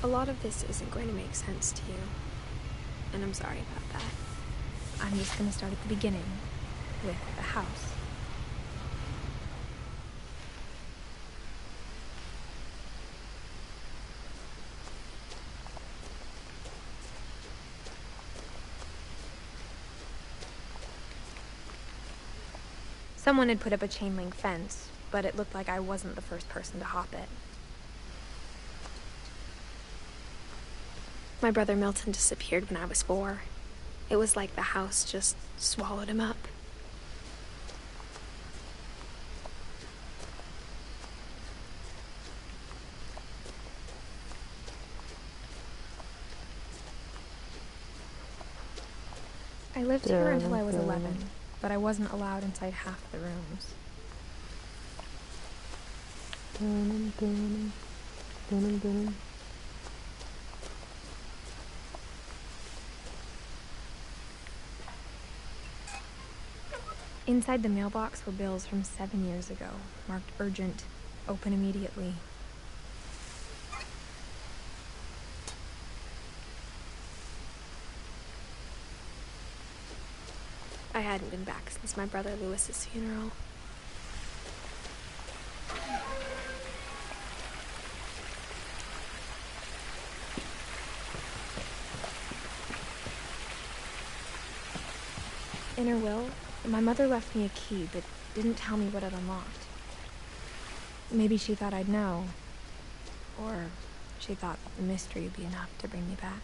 A lot of this isn't going to make sense to you, and I'm sorry about that. I'm just gonna start at the beginning, with the house. Someone had put up a chain link fence, but it looked like I wasn't the first person to hop it. My brother Milton disappeared when I was 4. It was like the house just swallowed him up. I lived here until I was 11, but I wasn't allowed inside half the rooms. Inside the mailbox were bills from 7 years ago, marked urgent, open immediately. I hadn't been back since my brother Lewis's funeral. In her will, my mother left me a key, but didn't tell me what it unlocked. Maybe she thought I'd know. Or she thought the mystery would be enough to bring me back.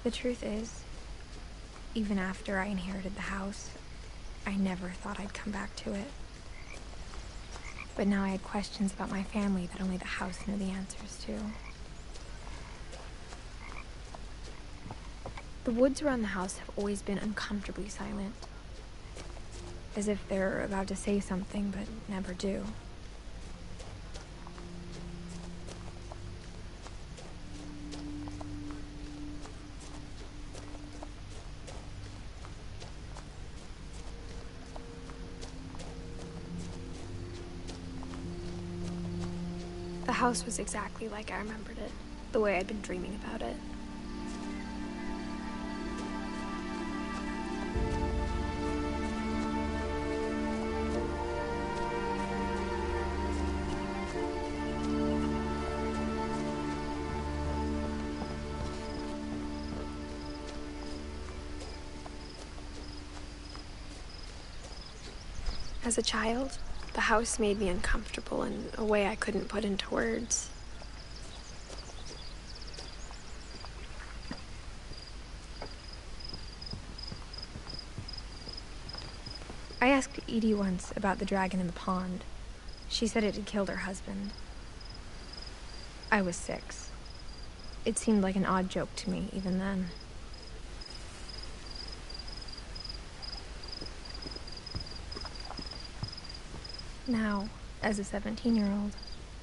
The truth is, even after I inherited the house, I never thought I'd come back to it. But now I had questions about my family that only the house knew the answers to. The woods around the house have always been uncomfortably silent, as if they're about to say something but never do. The house was exactly like I remembered it, the way I'd been dreaming about it. As a child, the house made me uncomfortable in a way I couldn't put into words. I asked Edie once about the dragon in the pond. She said it had killed her husband. I was 6. It seemed like an odd joke to me even then. Now, as a 17-year-old,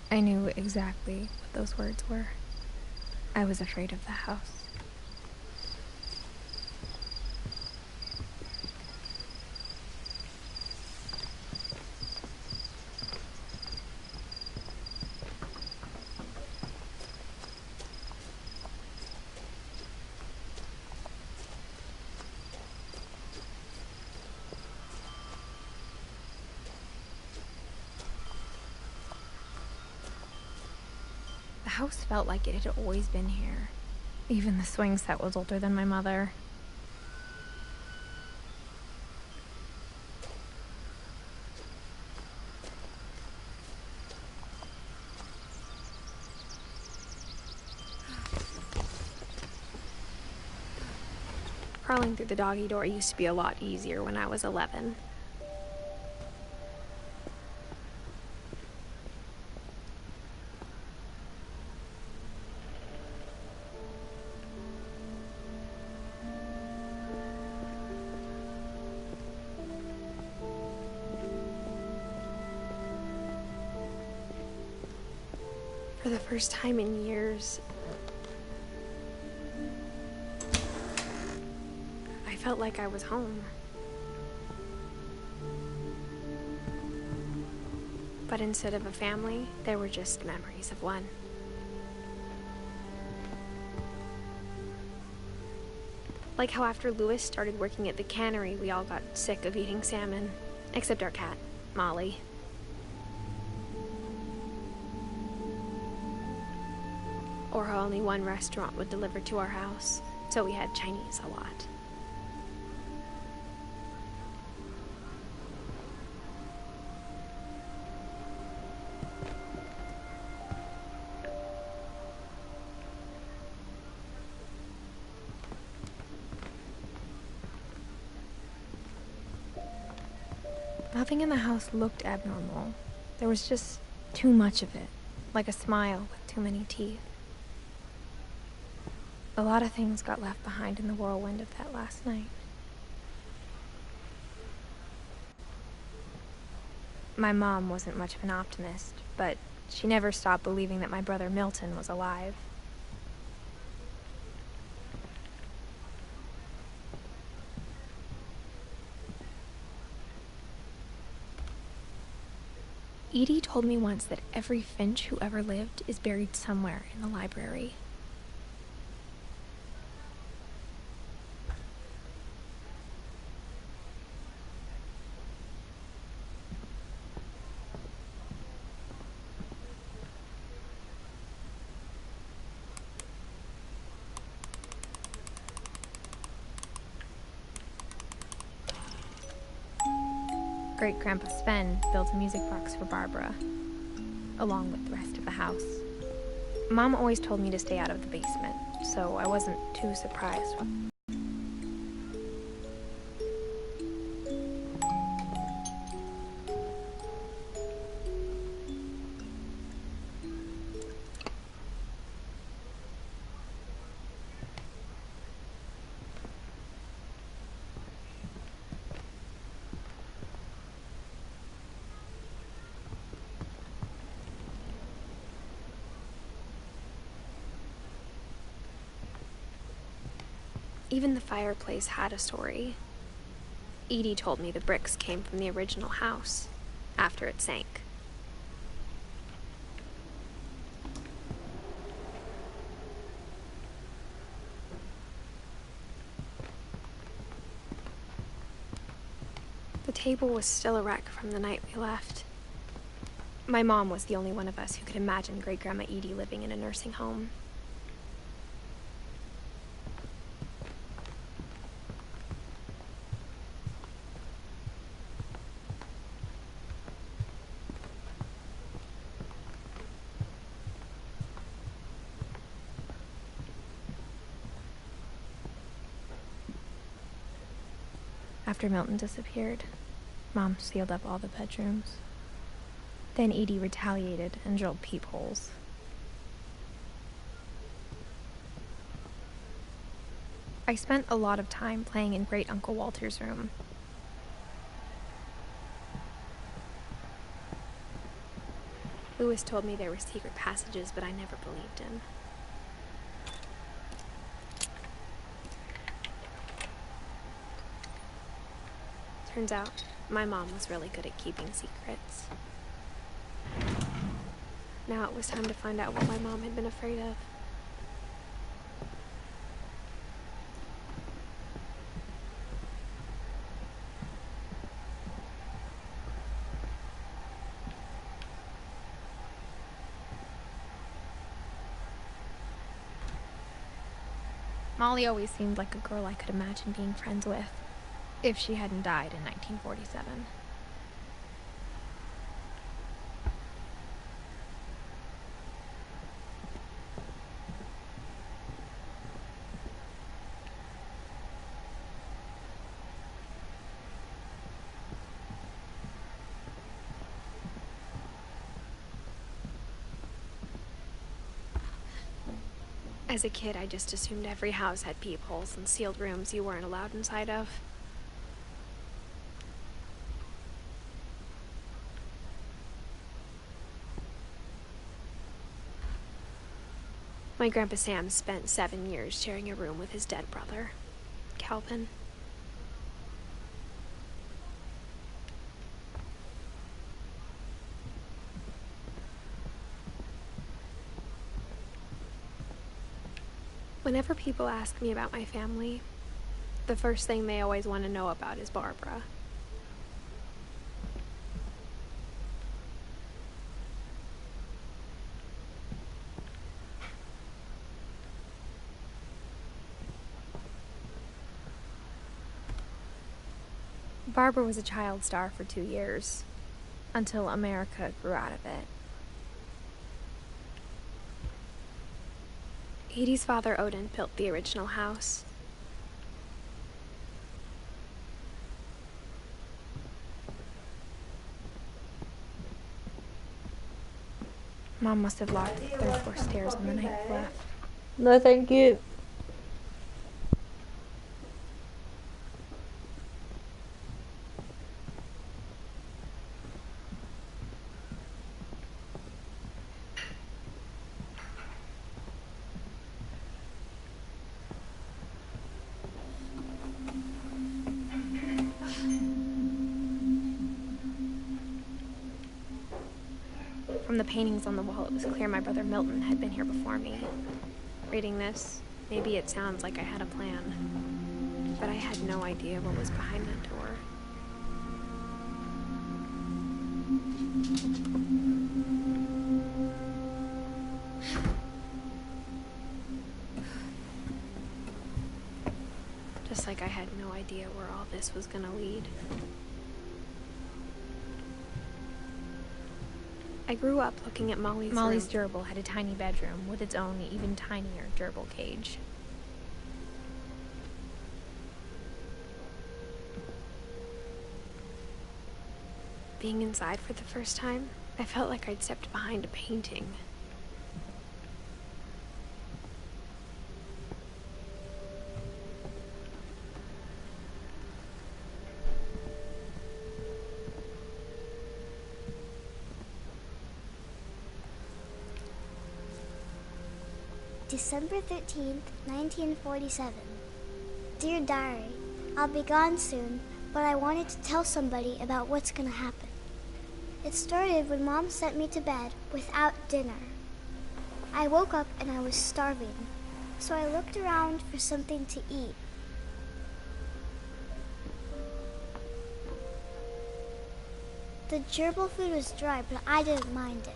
I knew exactly what those words were. I was afraid of the house. The house felt like it had always been here. Even the swing set was older than my mother. Crawling through the doggy door used to be a lot easier when I was 11. For the first time in years, I felt like I was home. But instead of a family, there were just memories of one. Like how after Louis started working at the cannery, we all got sick of eating salmon. Except our cat, Molly. Or how only one restaurant would deliver to our house, so we had Chinese a lot. Nothing in the house looked abnormal. There was just too much of it, like a smile with too many teeth. A lot of things got left behind in the whirlwind of that last night. My mom wasn't much of an optimist, but she never stopped believing that my brother Milton was alive. Edie told me once that every Finch who ever lived is buried somewhere in the library. Great-Grandpa Sven built a music box for Barbara, along with the rest of the house. Mom always told me to stay out of the basement, so I wasn't too surprised. Even the fireplace had a story. Edie told me the bricks came from the original house, after it sank. The table was still a wreck from the night we left. My mom was the only one of us who could imagine Great-Grandma Edie living in a nursing home. After Milton disappeared, Mom sealed up all the bedrooms. Then Edie retaliated and drilled peepholes. I spent a lot of time playing in Great Uncle Walter's room. Louis told me there were secret passages, but I never believed him. Turns out, my mom was really good at keeping secrets. Now it was time to find out what my mom had been afraid of. Molly always seemed like a girl I could imagine being friends with, if she hadn't died in 1947. As a kid, I just assumed every house had peepholes and sealed rooms you weren't allowed inside of. My Grandpa Sam spent 7 years sharing a room with his dead brother, Calvin. Whenever people ask me about my family, the first thing they always want to know about is Barbara. Barbara was a child star for 2 years, until America grew out of it. Edie's father, Odin, built the original house. Mom must have locked the third floor stairs on the night we left. No, thank you. From the paintings on the wall, it was clear my brother Milton had been here before me. Reading this, maybe it sounds like I had a plan, but I had no idea what was behind that door. Just like I had no idea where all this was gonna lead. I grew up looking at Molly's room. Gerbil had a tiny bedroom with its own even tinier gerbil cage. Being inside for the first time, I felt like I'd stepped behind a painting. December 13th, 1947. Dear Diary, I'll be gone soon, but I wanted to tell somebody about what's gonna happen. It started when Mom sent me to bed without dinner. I woke up and I was starving, so I looked around for something to eat. The gerbil food was dry, but I didn't mind it.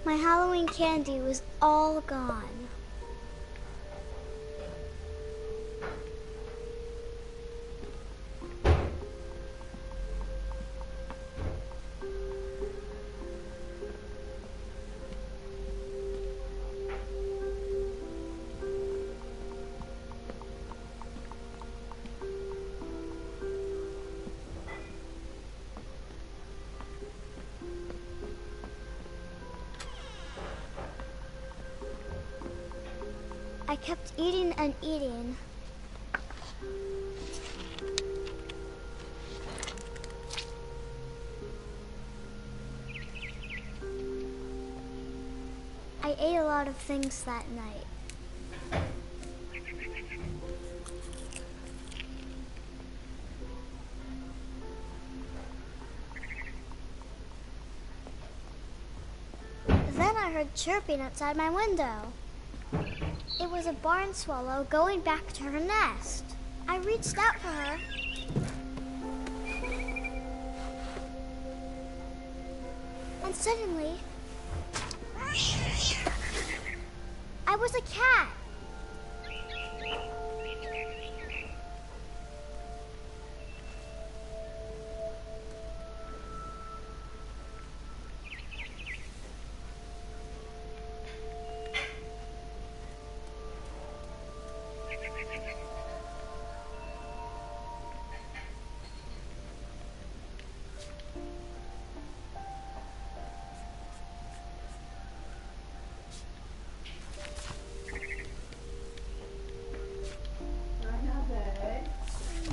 My Halloween candy was all gone. I kept eating and eating. I ate a lot of things that night. Then I heard chirping outside my window. It was a barn swallow going back to her nest. I reached out for her. And suddenly, I was a cat.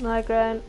Night, Grant.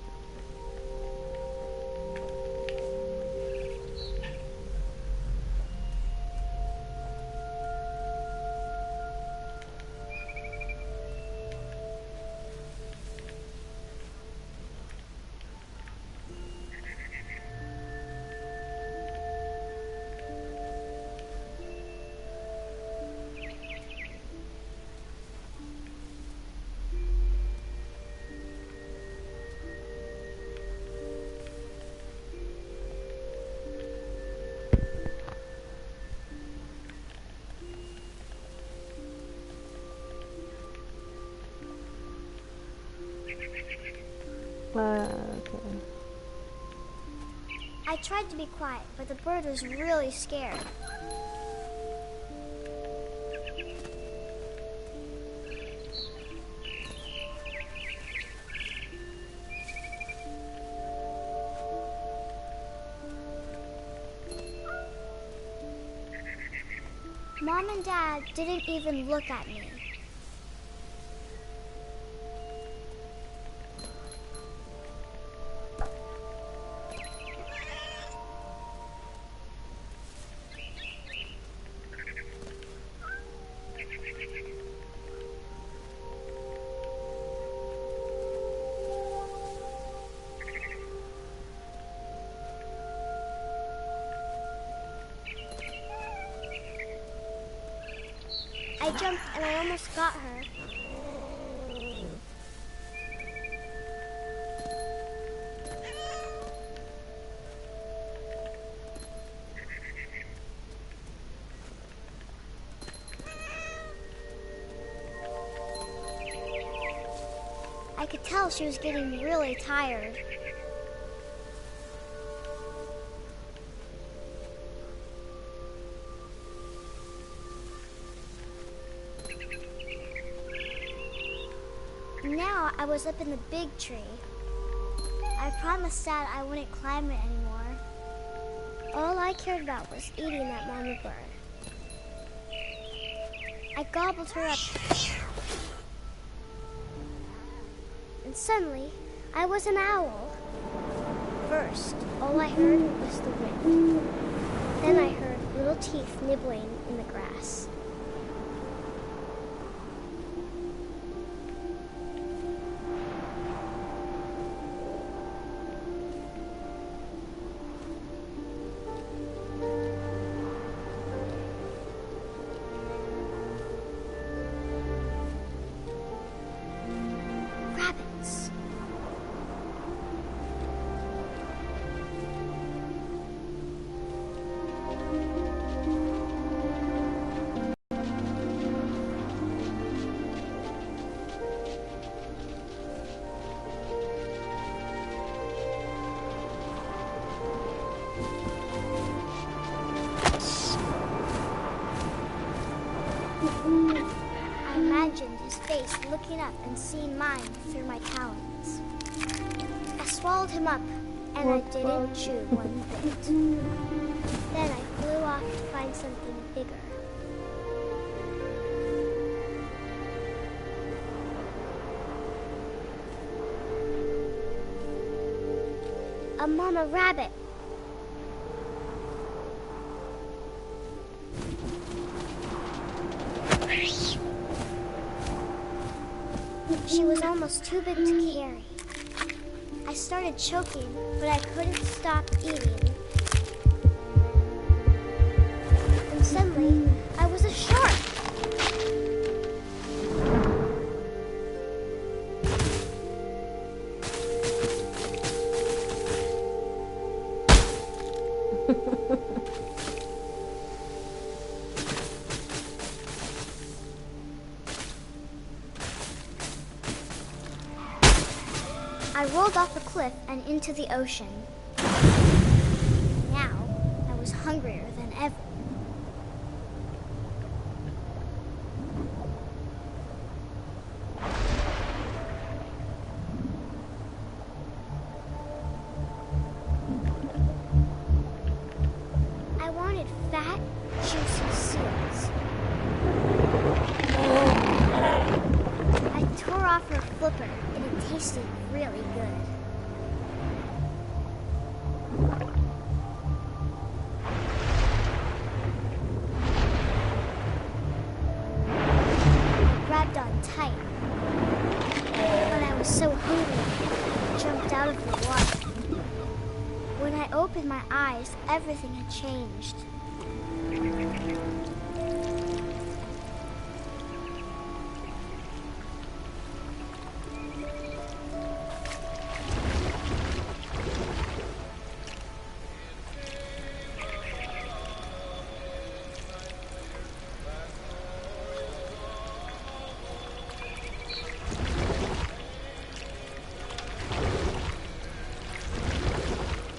Okay. I tried to be quiet, but the bird was really scared. Mom and Dad didn't even look at me. I jumped and I almost got her. I could tell she was getting really tired. Now I was up in the big tree. I promised Dad I wouldn't climb it anymore. All I cared about was eating that mama bird. I gobbled her up. And suddenly, I was an owl. First, all I heard was the wind. Then I heard little teeth nibbling in the grass. Rabbits. I imagined his face looking up and seeing mine through my talons. I swallowed him up, and I didn't chew one bit. Then I flew off to find something bigger. A mama rabbit. She was almost too big to carry. I started choking, but I couldn't stop eating. And suddenly, I was a shark. I rolled off the cliff and into the ocean. Now, I was hungrier than ever. I wanted fat, juicy seals. I tore off her flipper and it tasted tasted really good. I grabbed on tight, but I was so hungry, I jumped out of the water. When I opened my eyes, everything had changed.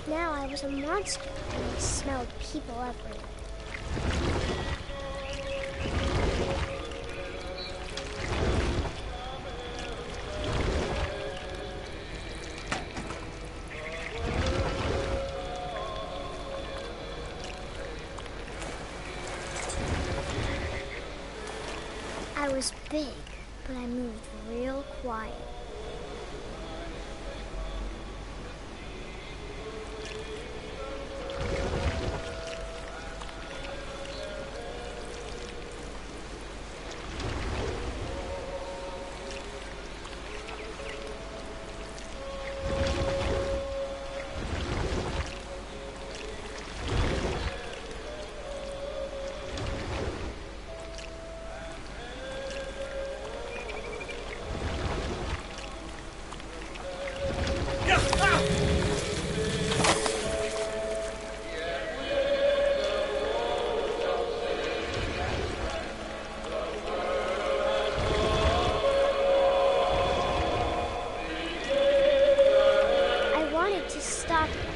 Now I was a monster, and I smelled people everywhere. I was big, but I moved real quiet.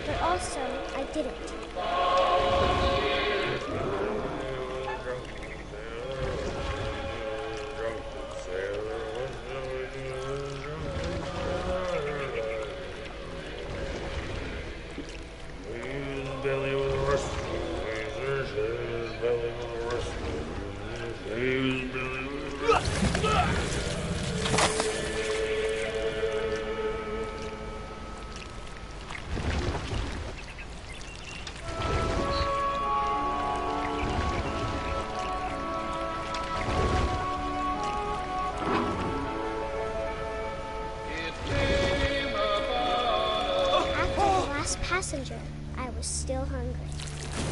But also, I didn't. Passenger, I was still hungry.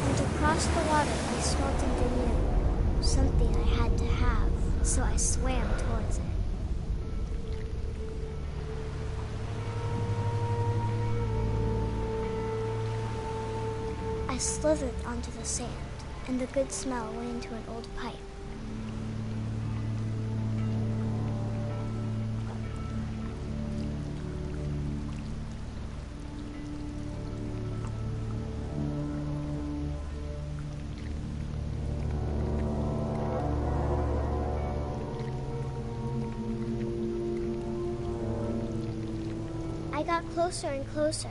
And to cross the water, I smelled something new. Something I had to have, so I swam towards it. I slithered onto the sand, and the good smell went into an old pipe. I got closer and closer.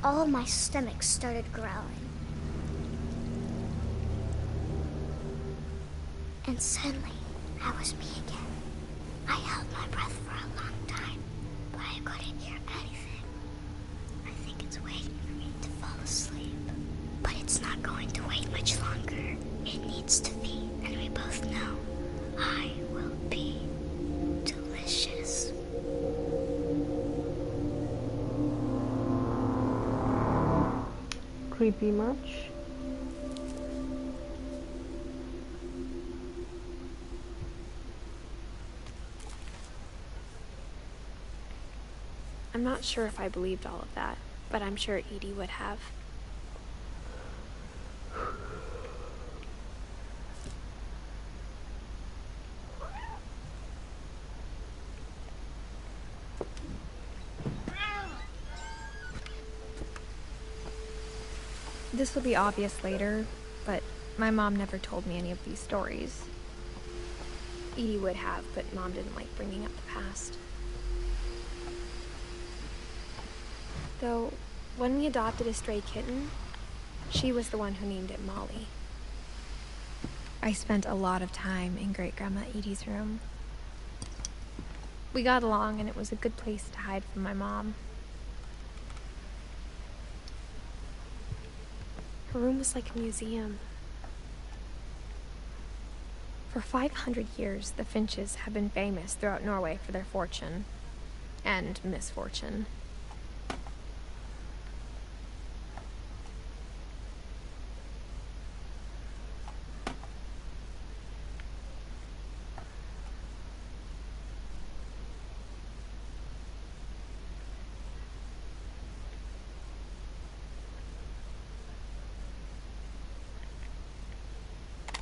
All my stomach started growling. And suddenly, I was me again. I held my breath for a long time, but I couldn't hear anything. I think it's waiting for me to fall asleep. But it's not going to wait much longer. It needs to feed, and we both know I will be delicious. Creepy much? I'm not sure if I believed all of that, but I'm sure Edie would have. This will be obvious later, but my mom never told me any of these stories. Edie would have, but Mom didn't like bringing up the past. Though, when we adopted a stray kitten, she was the one who named it Molly. I spent a lot of time in Great-Grandma Edie's room. We got along, and it was a good place to hide from my mom. Her room was like a museum. For 500 years, the Finches have been famous throughout Norway for their fortune and misfortune.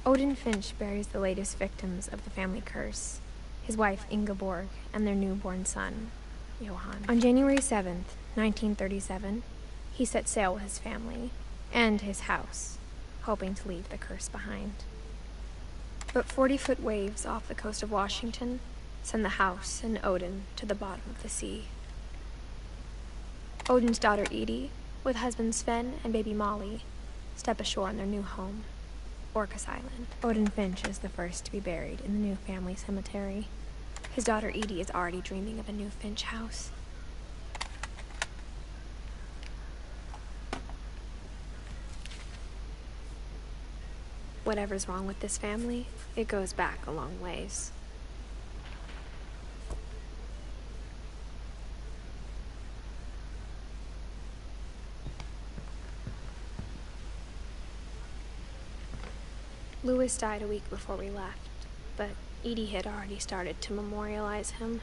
Odin Finch buries the latest victims of the family curse, his wife Ingeborg and their newborn son, Johan. On January 7th, 1937, he set sail with his family and his house, hoping to leave the curse behind. But 40-foot waves off the coast of Washington send the house and Odin to the bottom of the sea. Odin's daughter Edie, with husband Sven and baby Molly, step ashore in their new home, Orcas Island. Odin Finch is the first to be buried in the new family cemetery. His daughter Edie is already dreaming of a new Finch house. Whatever's wrong with this family, it goes back a long ways. Louis died a week before we left, but Edie had already started to memorialize him.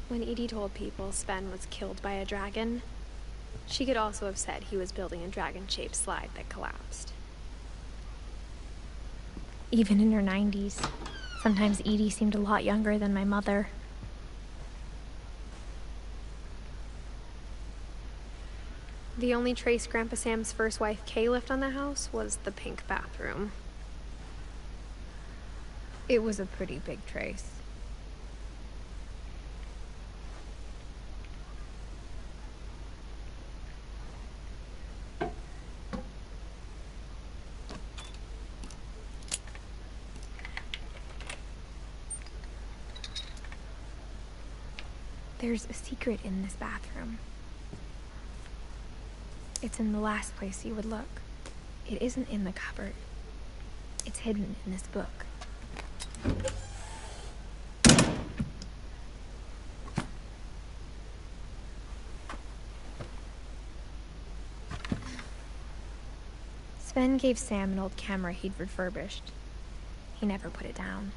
When Edie told people Sven was killed by a dragon, she could also have said he was building a dragon-shaped slide that collapsed. Even in her 90s, sometimes Edie seemed a lot younger than my mother. The only trace Grandpa Sam's first wife Kay left on the house was the pink bathroom. It was a pretty big trace. There's a secret in this bathroom. It's in the last place you would look. It isn't in the cupboard. It's hidden in this book. Sven gave Sam an old camera he'd refurbished. He never put it down.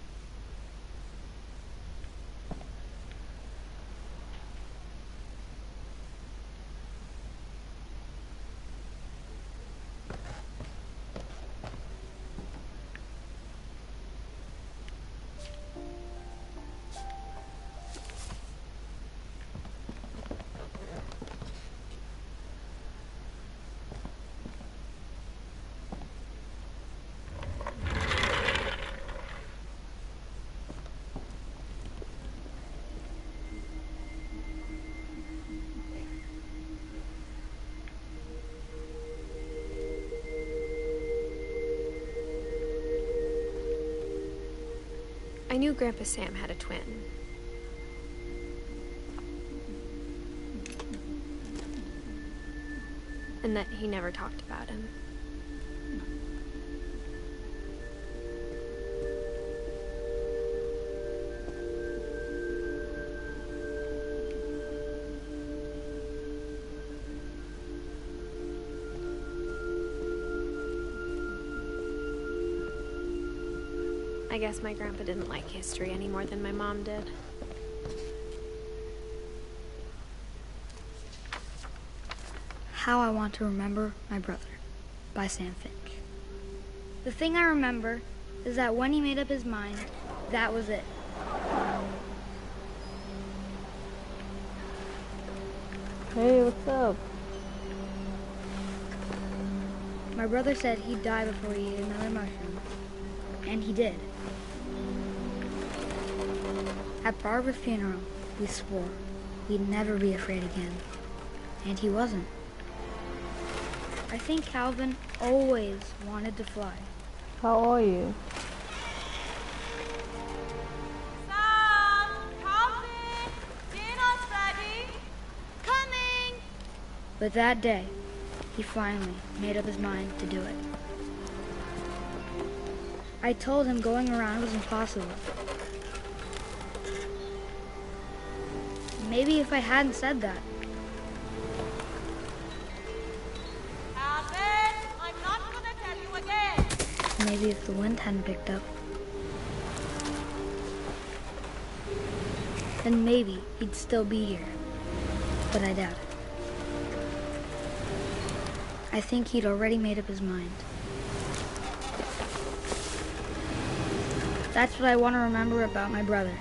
I knew Grandpa Sam had a twin. And that he never talked about him. I guess my grandpa didn't like history any more than my mom did. How I Want to Remember My Brother by Sam Finch. The thing I remember is that when he made up his mind, that was it. Hey, what's up? My brother said he'd die before he ate another mushroom. And he did. At Barbara's funeral, we swore we'd never be afraid again. And he wasn't. I think Calvin always wanted to fly. How are you? Sam! Calvin! Dinner's ready! Coming! But that day, he finally made up his mind to do it. I told him going around was impossible. Maybe if I hadn't said that, Calvin! I'm not gonna tell you again! maybe if the wind hadn't picked up, then maybe he'd still be here. But I doubt it. I think he'd already made up his mind. That's what I want to remember about my brother.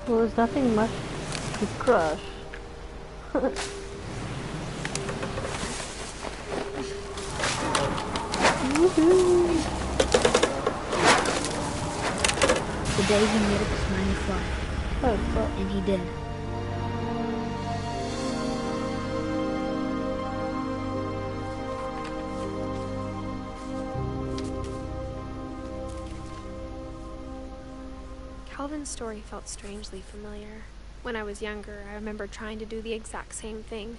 Well, there's nothing much to crush. Woohoo! The day he made up his mind to fly. Oh, fuck. And he did. Calvin's story felt strangely familiar. When I was younger, I remember trying to do the exact same thing.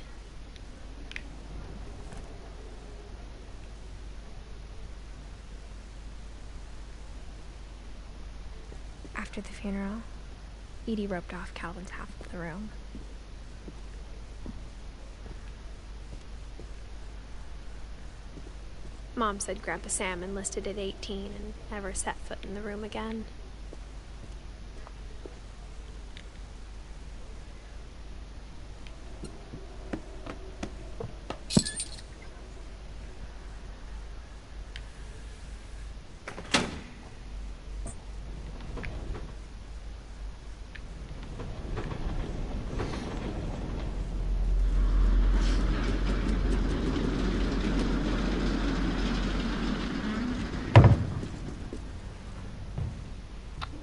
After the funeral, Edie roped off Calvin's half of the room. Mom said Grandpa Sam enlisted at 18 and never set foot in the room again.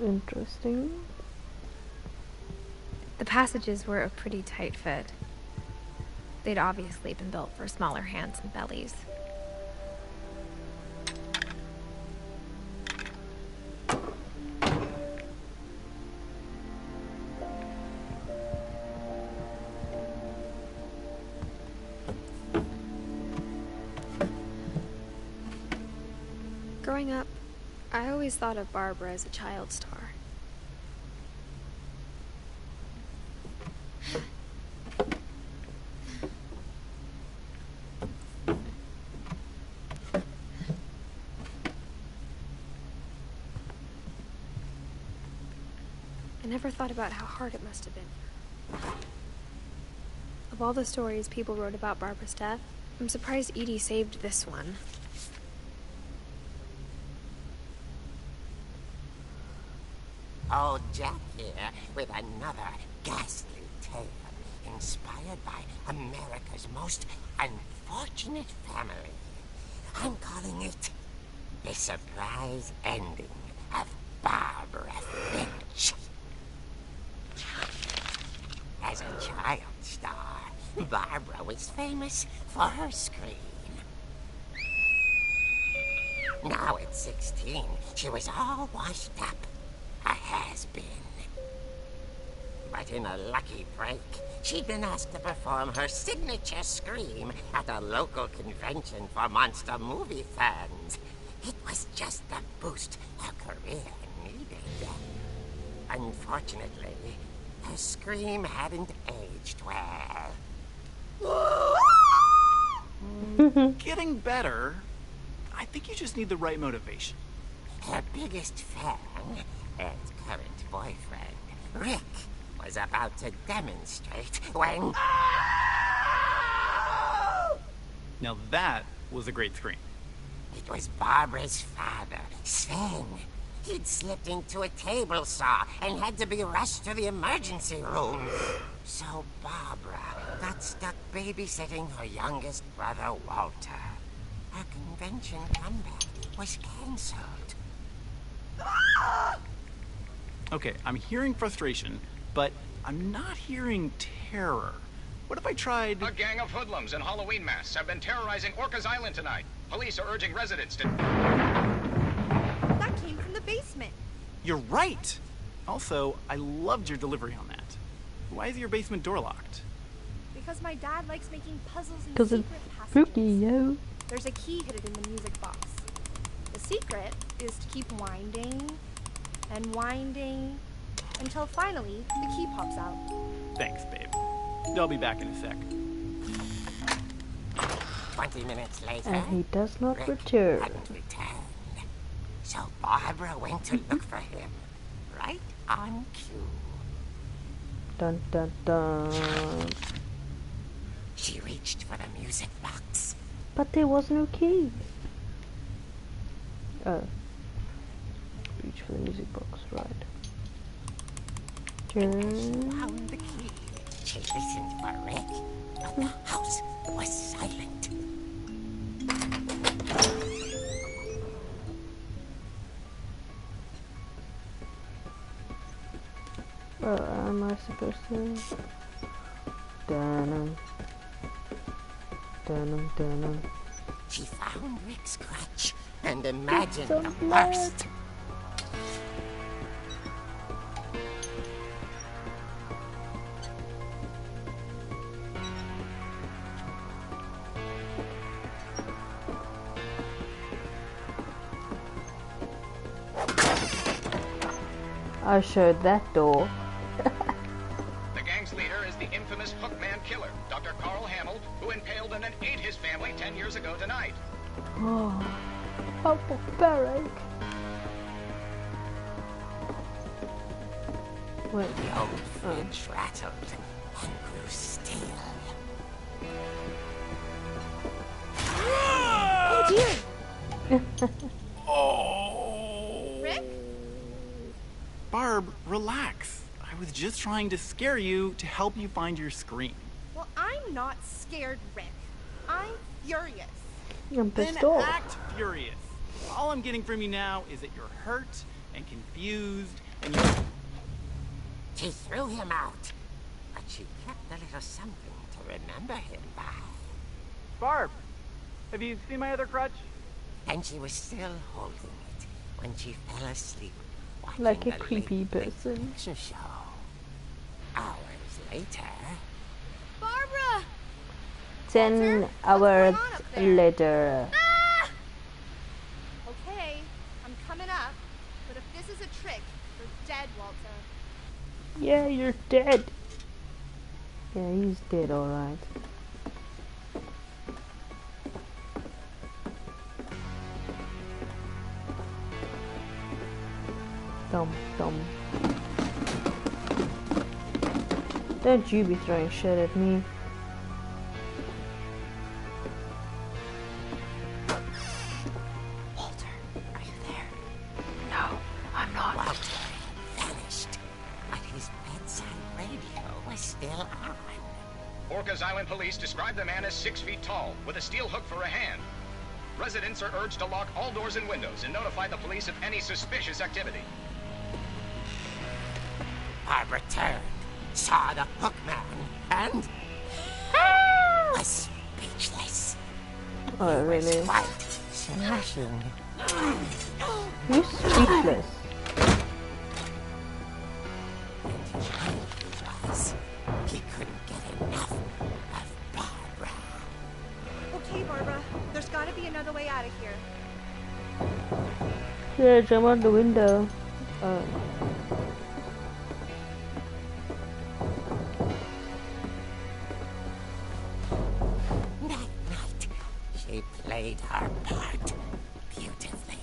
Interesting. The passages were a pretty tight fit. They'd obviously been built for smaller hands and bellies. Growing up, I always thought of Barbara as a child star. I never thought about how hard it must have been. Of all the stories people wrote about Barbara's death, I'm surprised Edie saved this one. Old Jack here with another ghastly tale inspired by America's most unfortunate family. I'm calling it The Surprise Ending of Barbara Finch. As a child star, Barbara was famous for her scream. Now at 16, she was all washed up. A has-been. But in a lucky break, she'd been asked to perform her signature scream at a local convention for monster movie fans. It was just the boost her career needed. Unfortunately, her scream hadn't aged well. Getting better. I think you just need the right motivation. Her biggest fan and current boyfriend, Rick, was about to demonstrate when... Now that was a great scream. It was Barbara's father, Sven. He'd slipped into a table saw and had to be rushed to the emergency room. So Barbara got stuck babysitting her youngest brother, Walter. Her convention comeback was cancelled. Okay, I'm hearing frustration, but I'm not hearing terror. What if I tried... A gang of hoodlums in Halloween masks have been terrorizing Orcas Island tonight. Police are urging residents to... That came from the basement. You're right! Also, I loved your delivery on that. Why is your basement door locked? Because my dad likes making puzzles and Because secret it's passages. spooky, yo. There's a key hidden in the music box. The secret is to keep winding and winding until finally the key pops out. Thanks, babe. I'll be back in a sec. 20 minutes later, And he does not Rick return. hadn't returned. So Barbara went to look for him, right on cue. Dun dun dun. She reached for the music box. But there was no key. Oh. Reach for the music box, right. She Turn. found the key. She listened for Rick, but the house was silent. Am I supposed to? Dun dun dun. She found Rick's crutch and imagined some the blood. worst. I showed that door. The gang's leader is the infamous Hookman killer, Dr. Carl Hamill, who impaled and then ate his family 10 years ago tonight. Oh, how barbaric. Wait. The old fridge rattled and grew still. Oh dear! Oh! Rick? Barb, relax. I was just trying to scare you to help you find your screen. Well, I'm not scared, Rick. I'm furious. I'm Then pissed off. act furious. All I'm getting from you now is that you're hurt and confused and you... She threw him out, but she kept a little something to remember him by. Barb, have you seen my other crutch? And she was still holding it when she fell asleep, watching Like a the creepy late person. picture show. Hours later, Barbara! 10 What's hours going on up there? later. Ah! Okay, I'm coming up. But if this is a trick, you're dead, Walter. Yeah, you're dead. Yeah, he's dead, alright. Dum dum. Don't you be throwing shit at me. Walter, are you there? No, I'm not. Walter vanished, but his bedside radio was still on. Orcas Island police describe the man as 6 feet tall, with a steel hook for a hand. Residents are urged to lock all doors and windows and notify the police of any suspicious activity. Barbara turned, saw the hook man, and was speechless. Oh, He was really? quite smashing. You're speechless. He couldn't get enough of Barbara. Okay, Barbara. There's gotta be another way out of here. Yeah, jump out the window. Oh. That night, she played her part beautifully.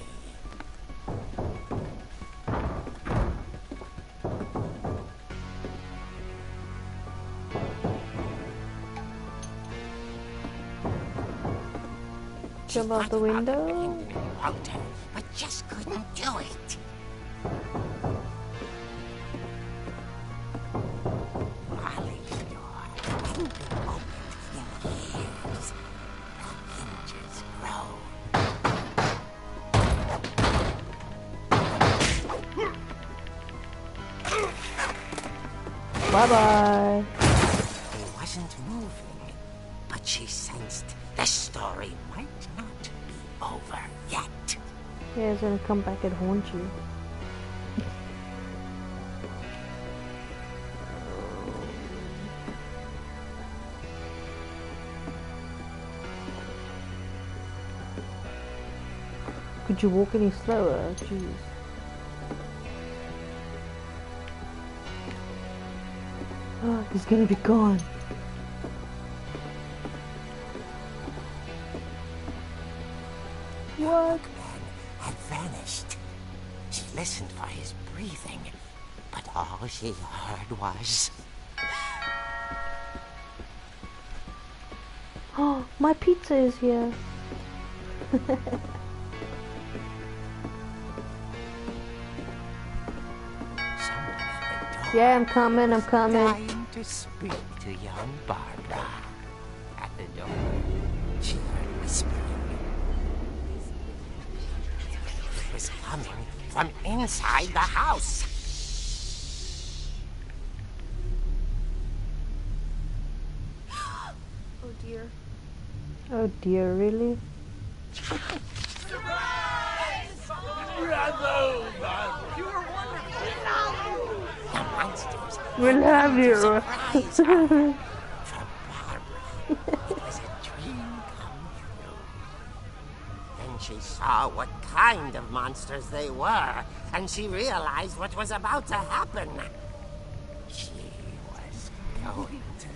Jump out the window. Abandoning Walter, but just couldn't do it. Molly's door hadn't been opened in years. The hinges grow. Bye-bye. He wasn't moving, but she sensed the story might not be over yet. Yeah, it's gonna come back and haunt you. Could you walk any slower? Jeez. Oh, he's gonna be gone. What? Had vanished. She listened for his breathing, but all she heard was... Oh, my pizza is here. Yeah, I'm coming. Trying to speak to young Barbara. At the door, she heard whispering. It was coming from inside the house. Oh dear. Oh dear, really? The monsters We'll have you. surprise her. For Barbara, it was a dream come true. Then she saw what kind of monsters they were, and she realized what was about to happen. She was going to be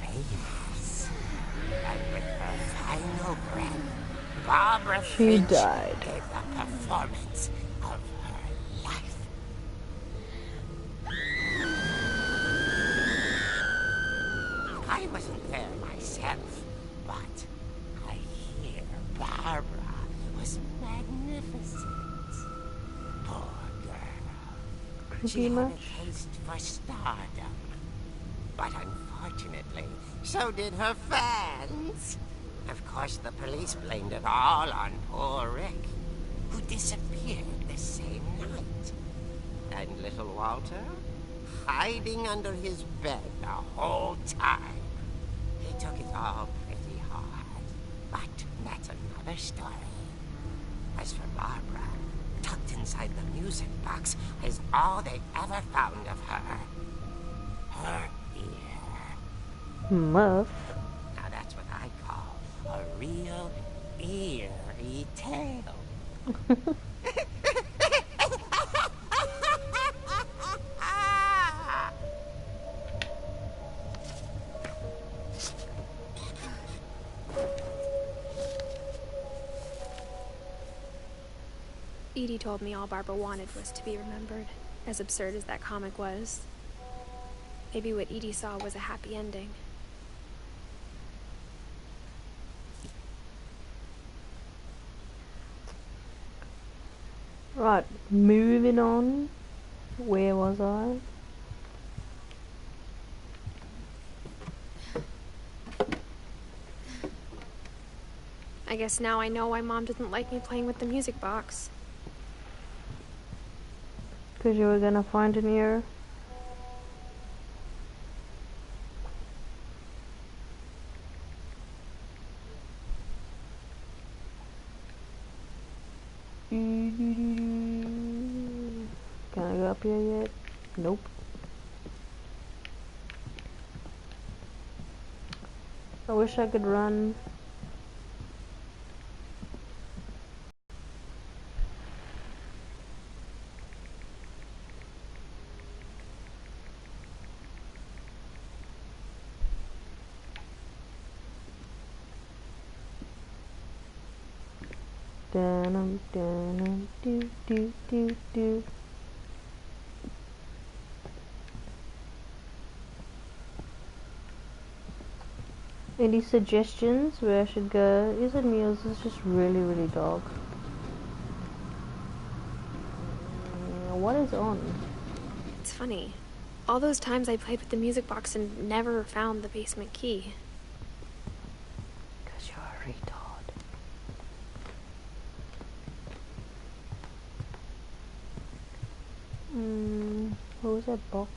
famous. And with her final breath, Barbara She Finch died. gave the performance of her life. I wasn't there myself, but I hear Barbara was magnificent. Poor girl. She Creepy had much? a taste for stardom. But unfortunately, so did her fans. Of course, the police blamed it all on poor Rick, who disappeared the same night. And little Walter, hiding under his bed the whole time. He took it all pretty hard, but that's another story. As for Barbara, tucked inside the music box is all they ever found of her. Her ear. Muff. Now that's what I call a real eerie tale. Edie told me all Barbara wanted was to be remembered, as absurd as that comic was. Maybe what Edie saw was a happy ending. Right, moving on. Where was I? I guess now I know why Mom didn't like me playing with the music box. Because you were gonna find an ear. Can I go up here yet? Nope. I wish I could run. Dun dun do do do do. Any suggestions where I should go? Is it me or is this just really, really dark? What is on? It's funny. All those times I played with the music box and never found the basement key. Because you're a retard. What was that box?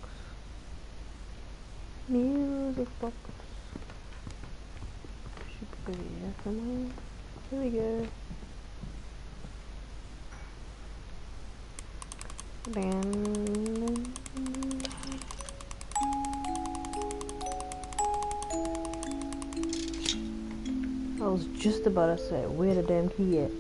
Music box. Should be here somewhere. Here we go. I was just about to say, where the damn key at?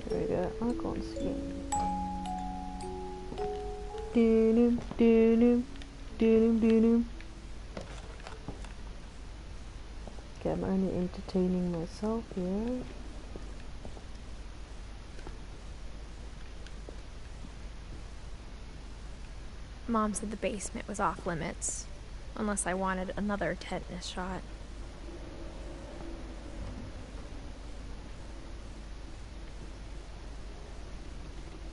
There we go. I can't see it. Doo-doo, doo-doo, doo-doo, doo-doo. Okay, I'm only entertaining myself here. Mom said the basement was off limits, unless I wanted another tetanus shot.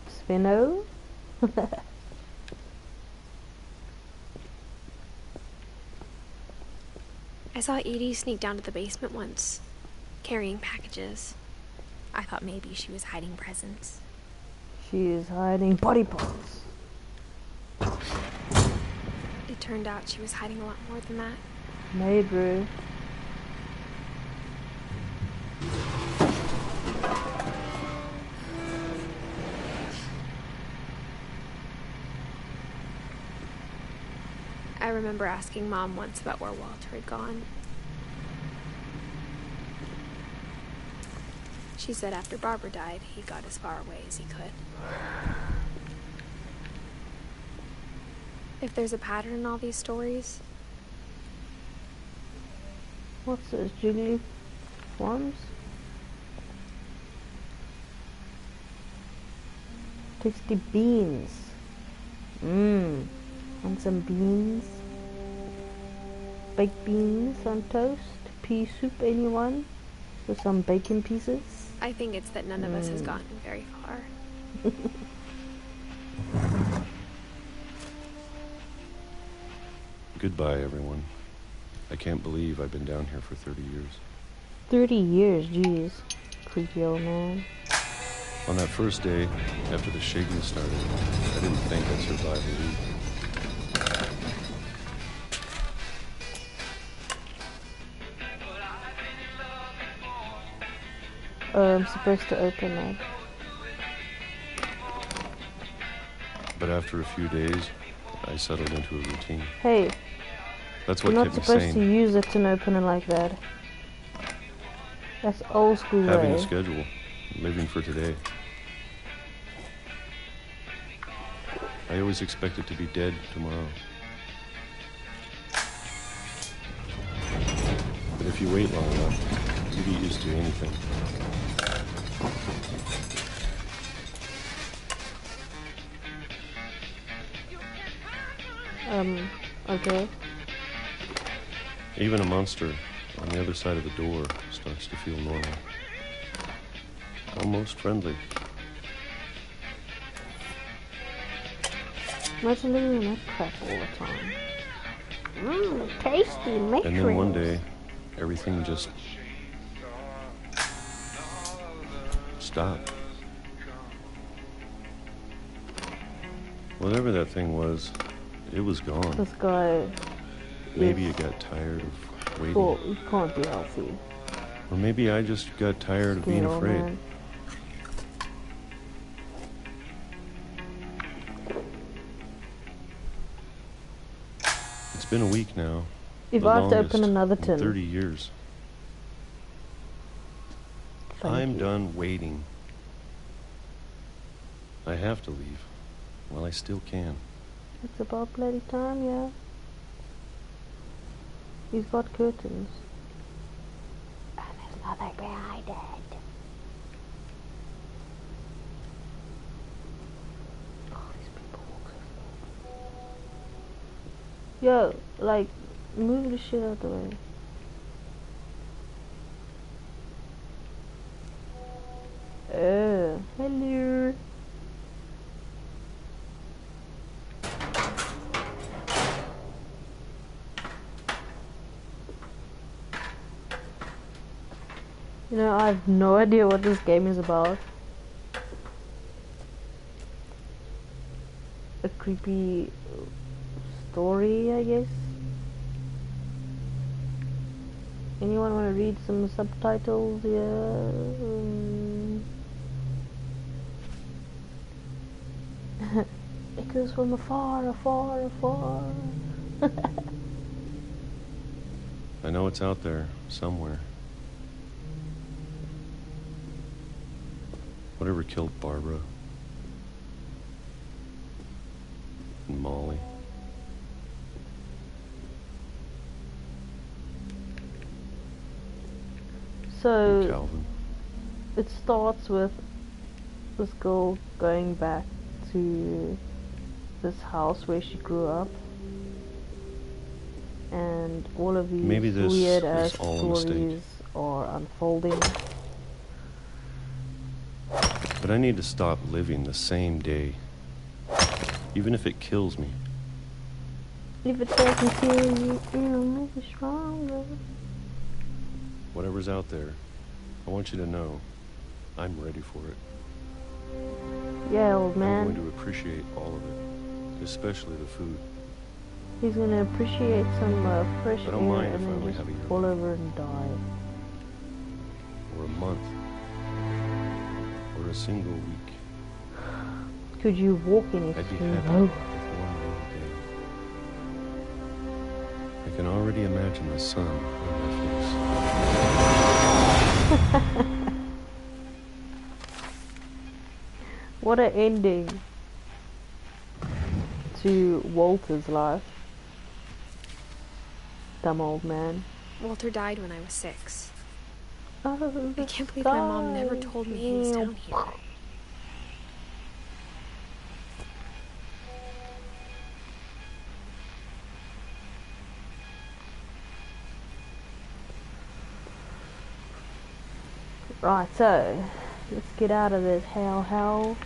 Spino? I saw Edie sneak down to the basement once, carrying packages. I thought maybe she was hiding presents. She is hiding body parts. It turned out she was hiding a lot more than that. Maybe. I remember asking Mom once about where Walter had gone. She said after Barbara died, he got as far away as he could. If there's a pattern in all these stories... What's this? Jiggly worms? Tasty beans. And some beans. Baked beans on toast. Pea soup, anyone? With some bacon pieces. I think it's that none of us has gotten very far. Goodbye, everyone. I can't believe I've been down here for 30 years. 30 years, jeez. Creepy old man. On that first day, after the shaking started, I didn't think I'd survive a week. Oh, I'm supposed to open that. But after a few days, I settled into a routine. Hey, that's what you're not kept me supposed sane. to use it and open it like that. That's old school Having way. a schedule, living for today. I always expected to be dead tomorrow. But if you wait long enough, you get used to anything. Okay. Even a monster on the other side of the door starts to feel normal. Almost friendly. Imagine living in that crap all the time. Tasty matrons. And then one day, everything just stopped. Whatever that thing was, it was gone. This guy. Maybe it got tired of waiting. Well, it can't be healthy. Or maybe I just got tired of being afraid. Man. It's been a week now. If the I have to longest open another in tin. 30 years. I'm done waiting. I have to leave while I still can. It's about bloody time, yeah. He's got curtains. Over behind it. Oh, these people walk so slow. Yo, like, move the shit out the way. Hello. You know, I have no idea what this game is about. A creepy story, I guess. Anyone want to read some subtitles here? Echoes from afar, afar, afar. I know it's out there, somewhere. Whatever killed Barbara and Molly. So, and Calvin. it starts with this girl going back to this house where she grew up, and all of these Maybe this weird ass is all a stories mistake. are unfolding. But I need to stop living the same day, even if it kills me. If it doesn't kill you, it'll make you stronger. Whatever's out there, I want you to know I'm ready for it. Yeah, old I'm man. going to appreciate all of it, especially the food. He's gonna appreciate some fresh I air don't mind if and I then only just have a year fall left. over and die. Or a month. Or a single week. Could you walk in I'd it? be happy with one rainy day. I can already imagine the sun on my face. What an ending to Walter's life. Dumb old man. Walter died when I was 6. Oh, I can't believe my mom never told me he was down here. Right, so let's get out of this hell.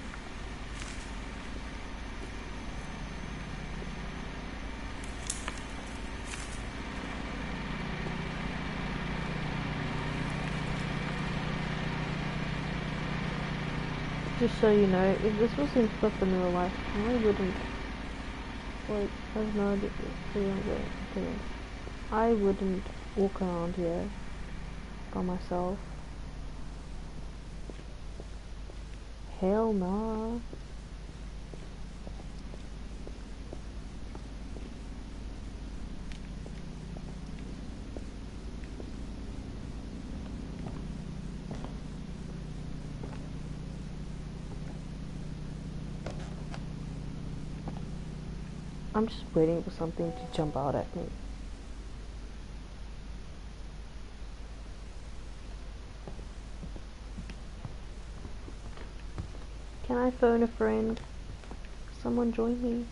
Just so you know, if this was in flippin' real life, I wouldn't. Wait, I have no idea. I wouldn't walk around here by myself. Hell nah. I'm just waiting for something to jump out at me. Can I phone a friend? Someone join me.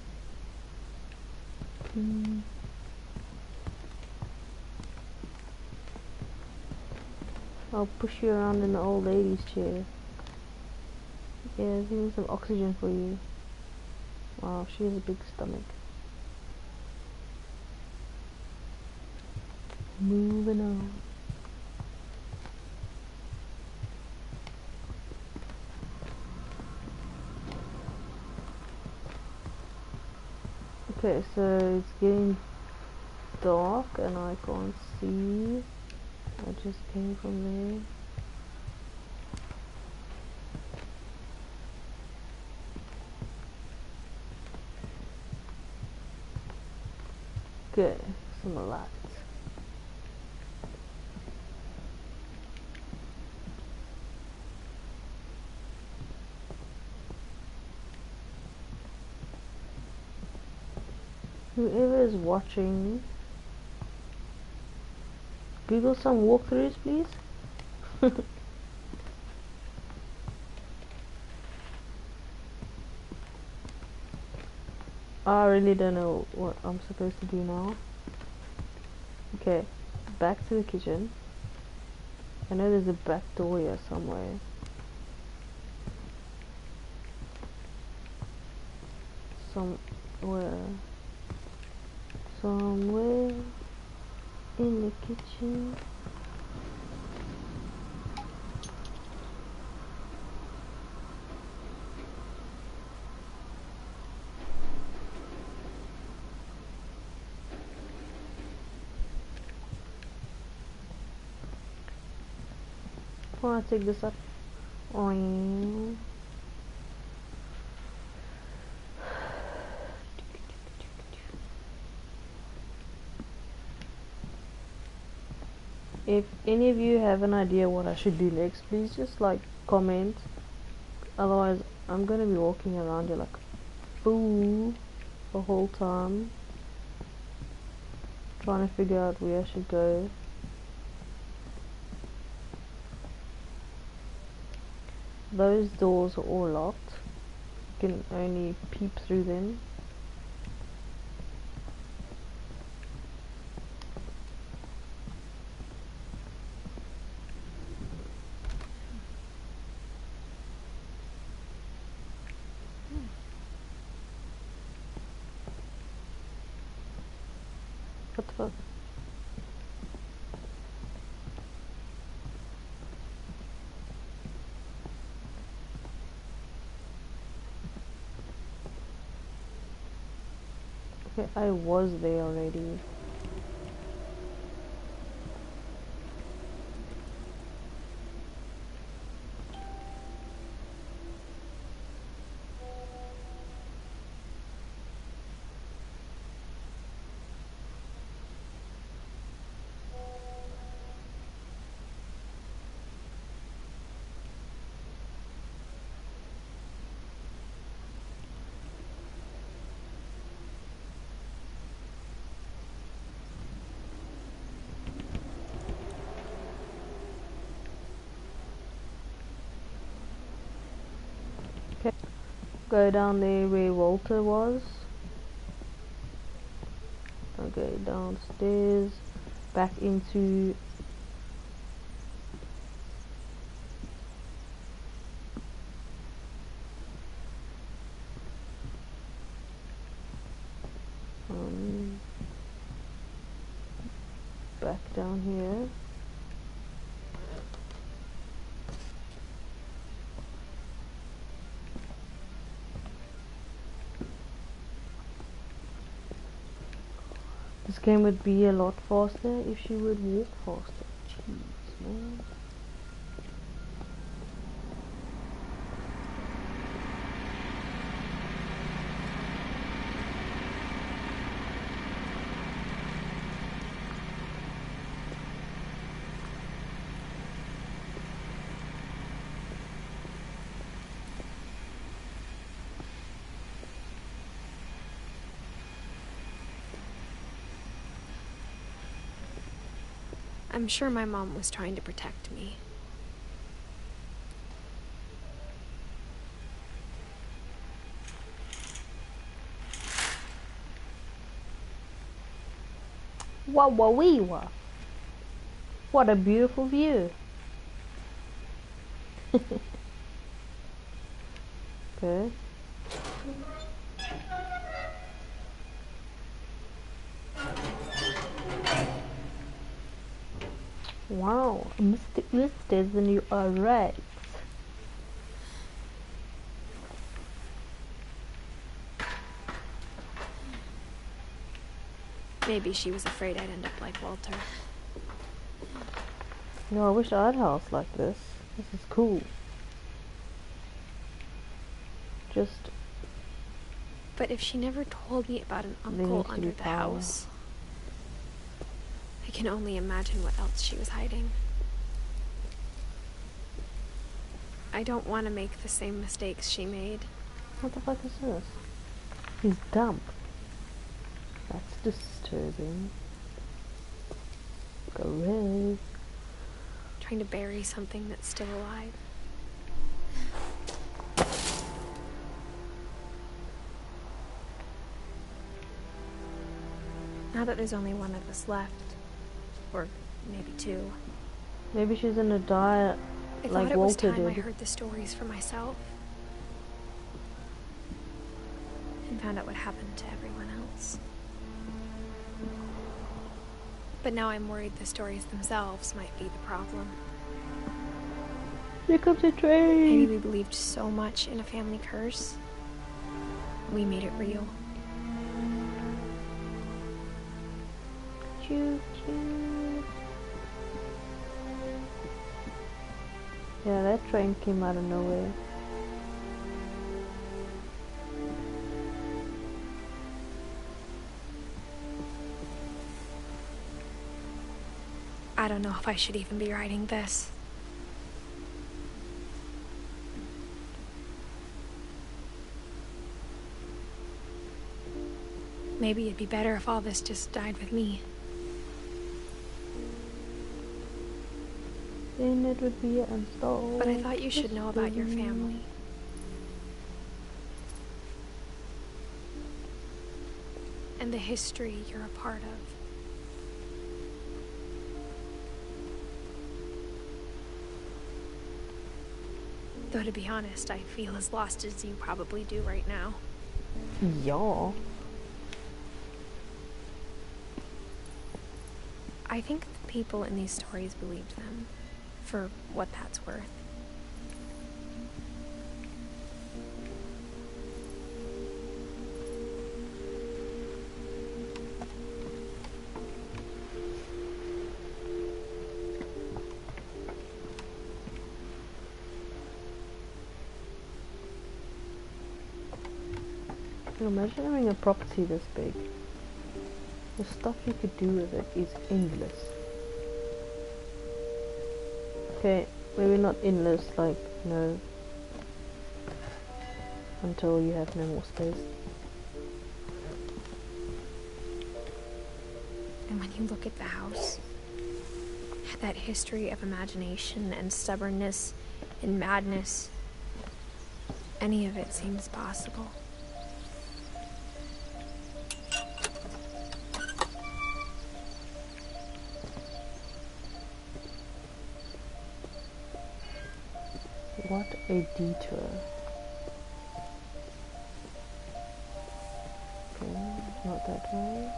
I'll push you around in the old lady's chair. Yeah, give me some oxygen for you. Wow, she has a big stomach. Moving on. Okay, so it's getting dark and I can't see. I just came from there. Okay, some lights. Whoever is watching, Google some walkthroughs, please. I really don't know what I'm supposed to do now. Okay, back to the kitchen. I know there's a back door here somewhere. Somewhere in the kitchen. I want to take this up. Oing. If any of you have an idea what I should do next, please just like comment. Otherwise, I'm gonna be walking around here like a fool the whole time, trying to figure out where I should go. Those doors are all locked. You can only peep through them. What the fuck? Okay, I was there already. Go down there where Walter was. Okay, downstairs, back into back down here. This game would be a lot faster if she would walk faster. Jeez, man. I'm sure my mom was trying to protect me. Wow, wow, wee, wow. What a beautiful view. Okay. Wow, Mr. Eustace, and you are right. Maybe she was afraid I'd end up like Walter. No, I wish I had a house like this. This is cool. Just. But if she never told me about an uncle under the house, I can only imagine what else she was hiding. I don't want to make the same mistakes she made. What the fuck is this? He's dumb. That's disturbing. Go away. trying to bury something that's still alive. Now that there's only one of us left, or maybe two. Maybe she's gonna die I like thought it was Walter time I did. heard the stories for myself. And found out what happened to everyone else. But now I'm worried the stories themselves might be the problem. Here comes a train! Maybe we believed so much in a family curse. We made it real. Choo choo. Yeah, that train came out of nowhere. I don't know if I should even be writing this. Maybe it'd be better if all this just died with me. Then it would be unsolved. But I thought you should know about your family. And the history you're a part of. Though to be honest, I feel as lost as you probably do right now. Yeah. I think the people in these stories believed them, for what that's worth. Imagine having a property this big. The stuff you could do with it is endless. Okay, maybe not endless, like, no. Until you have no more space. And when you look at the house, that history of imagination and stubbornness and madness, any of it seems possible. What a detour. Okay, not that way.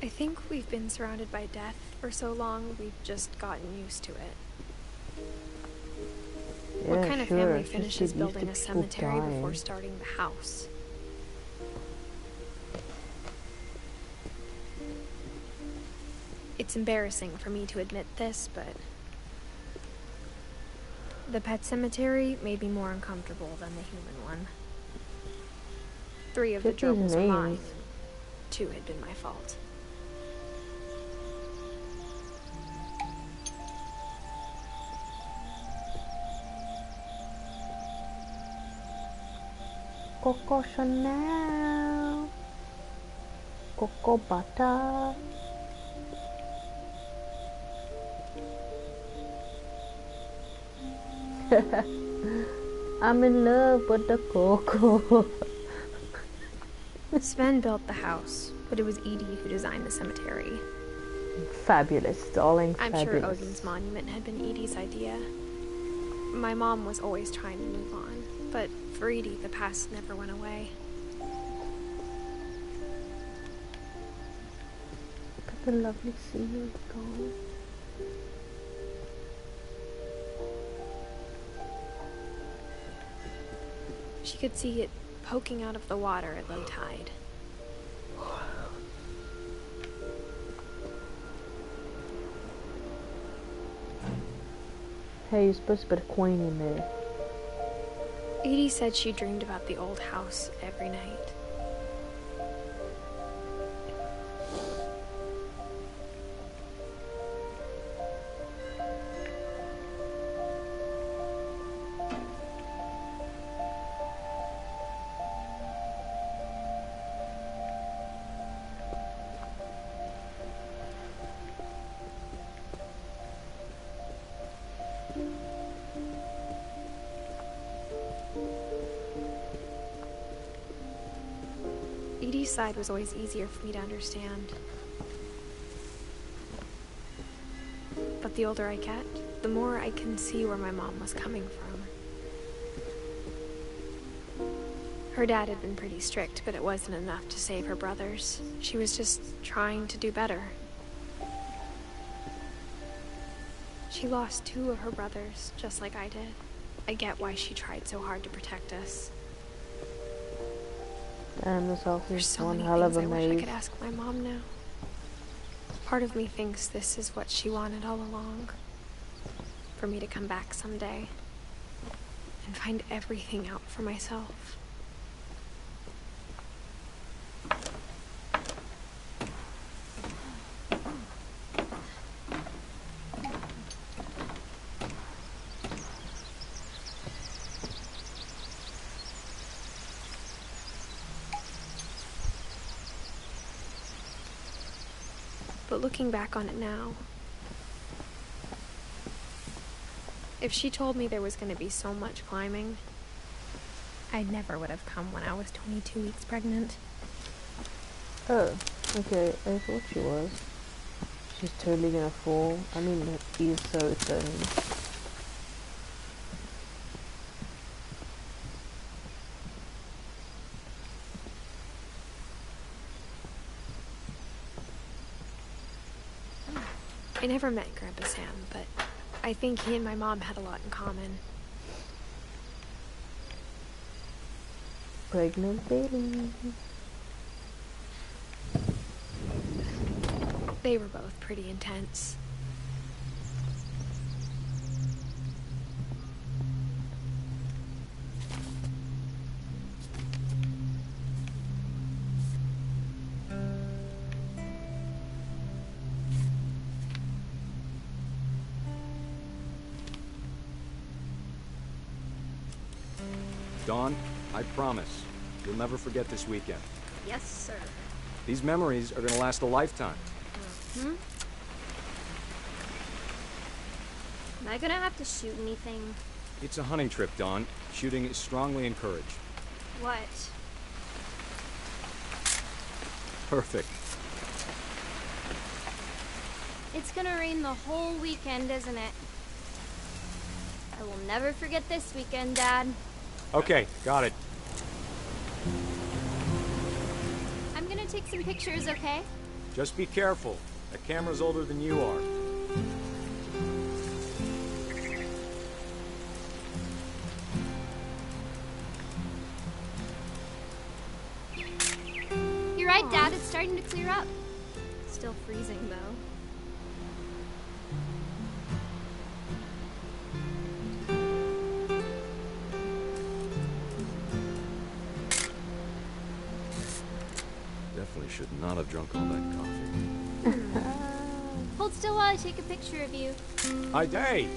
I think we've been surrounded by death for so long, we've just gotten used to it. What kind of family finishes building a cemetery before starting the house? It's embarrassing for me to admit this, but the pet cemetery made me more uncomfortable than the human one. 3 of the troubles were mine, 2 had been my fault. Coco Chanel, Coco Butter. I'm in love with the Coco. Sven built the house, but it was Edie who designed the cemetery. Fabulous, darling, I'm fabulous. sure Odin's monument had been Edie's idea. My mom was always trying to move on, but for Edie, the past never went away. Look at the lovely sea gone. She could see it poking out of the water at low tide. Hey, you're supposed to put a coin in there. Edie said she dreamed about the old house every night. Edie's side was always easier for me to understand. But the older I get, the more I can see where my mom was coming from. Her dad had been pretty strict, but it wasn't enough to save her brothers. She was just trying to do better. She lost 2 of her brothers, just like I did. I get why she tried so hard to protect us. And this house There's is so one many hell of things a I wish I maze. could ask my mom now. Part of me thinks this is what she wanted all along. For me to come back someday and find everything out for myself. But looking back on it now, if she told me there was going to be so much climbing, I never would have come when I was 22 weeks pregnant. Oh, okay, I thought she was. She's totally gonna fall. I mean, that is so thin. I never met Grandpa Sam, but I think he and my mom had a lot in common. Pregnant baby. They were both pretty intense. Dawn, I promise, you'll never forget this weekend. Yes, sir. These memories are gonna last a lifetime. Hmm? Am I gonna have to shoot anything? It's a hunting trip, Dawn. Shooting is strongly encouraged. What? Perfect. It's gonna rain the whole weekend, isn't it? I will never forget this weekend, Dad. Okay, got it. I'm gonna take some pictures, okay? Just be careful. That camera's older than you are. You're right, Dad. It's starting to clear up. Still freezing, though. Definitely should not have drunk all that coffee. Hold still while I take a picture of you. Hey!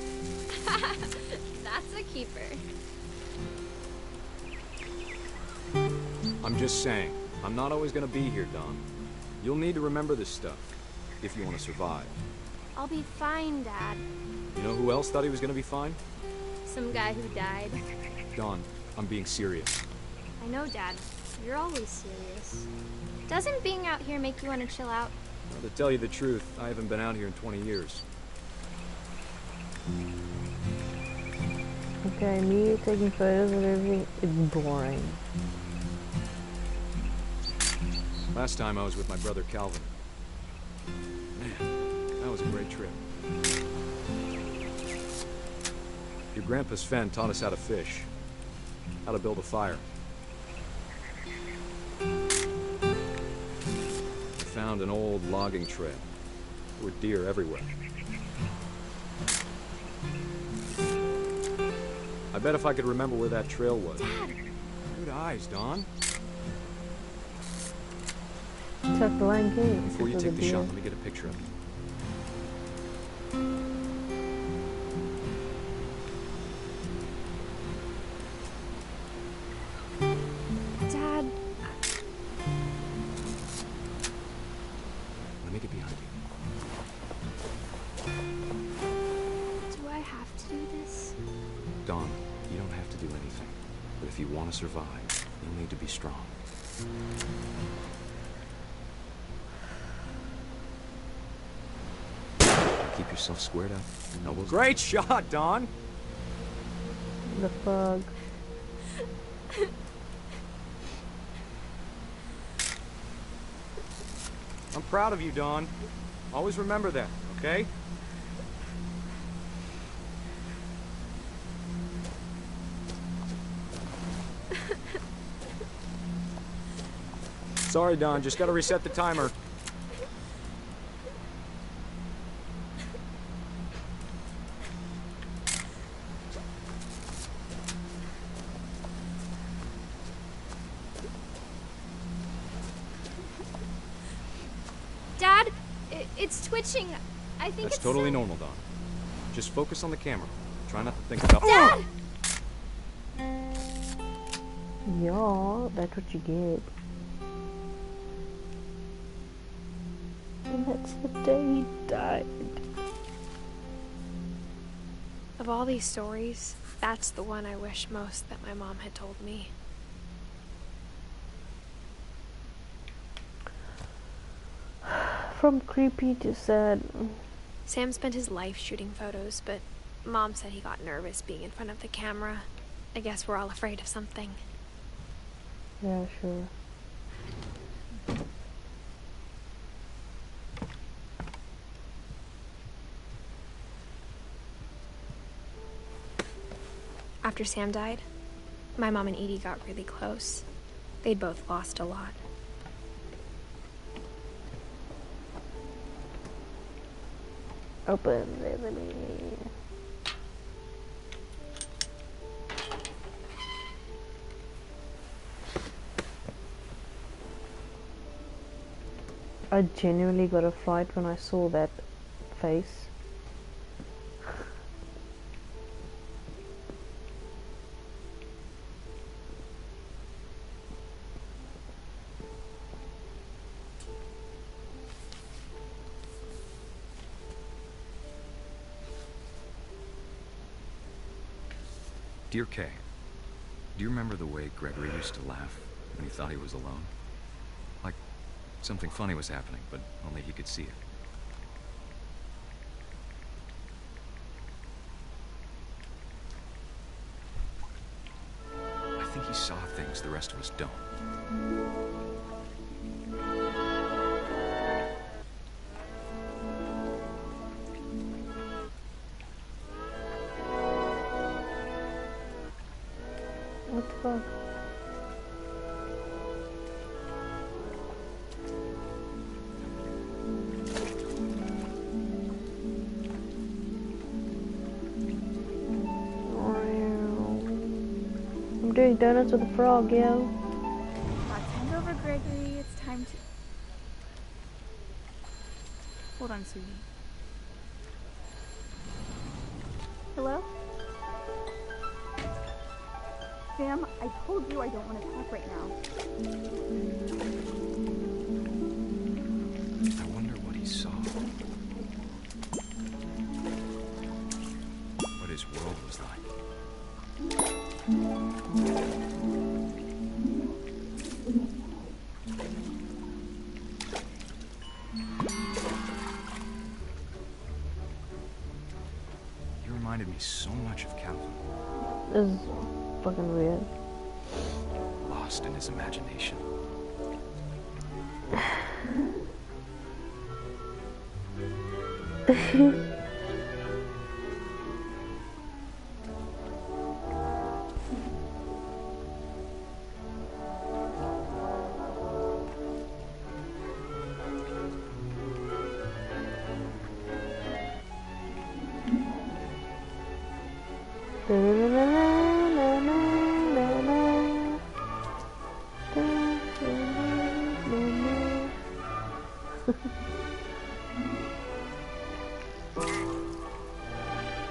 That's a keeper. I'm just saying, I'm not always gonna be here, Dawn. You'll need to remember this stuff, if you want to survive. I'll be fine, Dad. You know who else thought he was gonna be fine? Some guy who died. Dawn, I'm being serious. I know, Dad. You're always serious. Doesn't being out here make you want to chill out? Well, to tell you the truth, I haven't been out here in 20 years. Okay, me taking photos of everything is boring. Last time I was with my brother Calvin. Man, that was a great trip. Your grandpa Sven taught us how to fish, how to build a fire. We found an old logging trail. There were deer everywhere. I bet if I could remember where that trail was. Dad! Good eyes, Dawn. Tuck the line cave. Before you take the shot, let me get a picture of you. Dad, Let me get behind you. do I have to do this? Dawn, you don't have to do anything. But if you want to survive, you'll need to be strong. yourself squared up. Elbows. Great shot, Don! The fuck? I'm proud of you, Don. Always remember that, okay? Sorry, Don. Just gotta reset the timer. Dad, it's twitching. I think That's it's totally normal, Don. Just focus on the camera. Try not to think about— Dad! Yeah, that's what you get. And that's the day he died. Of all these stories, that's the one I wish most that my mom had told me. From creepy to sad. Sam spent his life shooting photos, but Mom said he got nervous being in front of the camera. I guess we're all afraid of something. Yeah, sure. After Sam died, my mom and Edie got really close. They'd both lost a lot. Open sesame. I genuinely got a fright when I saw that face. Dear Kay, do you remember the way Gregory used to laugh when he thought he was alone? Like something funny was happening, but only he could see it. I think he saw things the rest of us don't. What the fuck? I'm doing donuts with a frog, yo. Let's hand over Gregory. It's time to... Hold on, sweetie. Hello? Sam, I told you I don't want to talk right now. I wonder what he saw. What his world was like. You reminded me so much of Calvin. This is fucking weird. Lost in his imagination.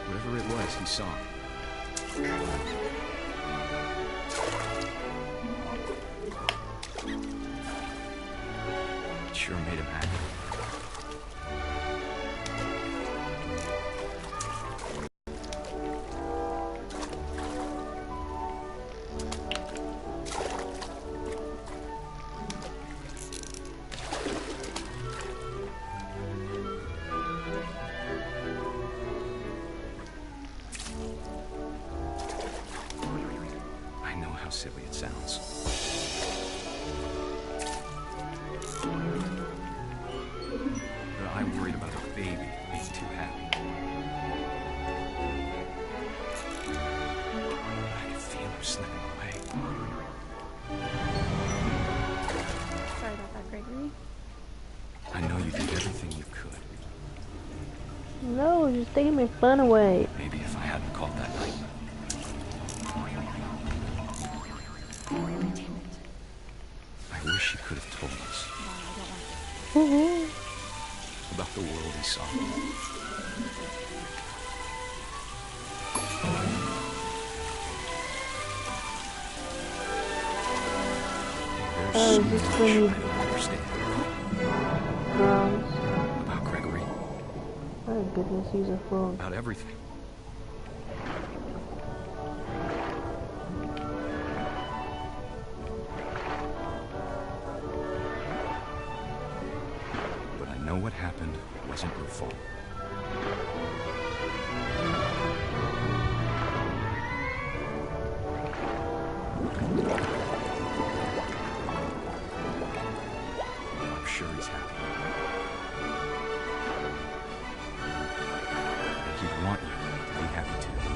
Whatever it was, he saw. It sure made him happy. No, she's taking my fun away. Maybe if I hadn't called that night. I wish he could have told us about the world he saw. There's so much I don't understand about Gregory. Oh goodness, he's a frog. About everything. But I know what happened wasn't your fault. I'm sure he's happy. And he'd want you to be happy too.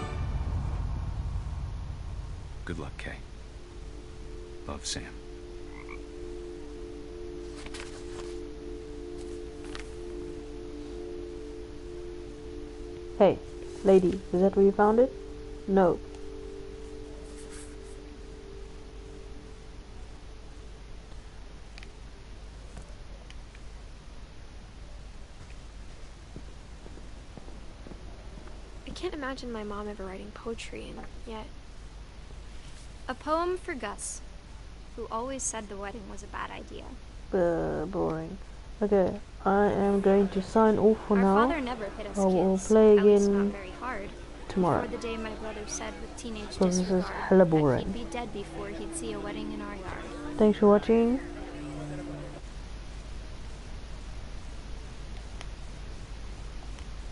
Good luck, Kay. Love, Sam. Hey, lady, is that where you found it? No. I can't imagine my mom ever writing poetry, and yet... A poem for Gus, who always said the wedding was a bad idea. Boring. Okay, I am going to sign off for now. Our father never hit us I will kids, play at least not again very hard. tomorrow. Before the day my brother said with teenage So this is disregard hella that boring. he'd be dead before he'd see a wedding in our yard. Thanks for watching.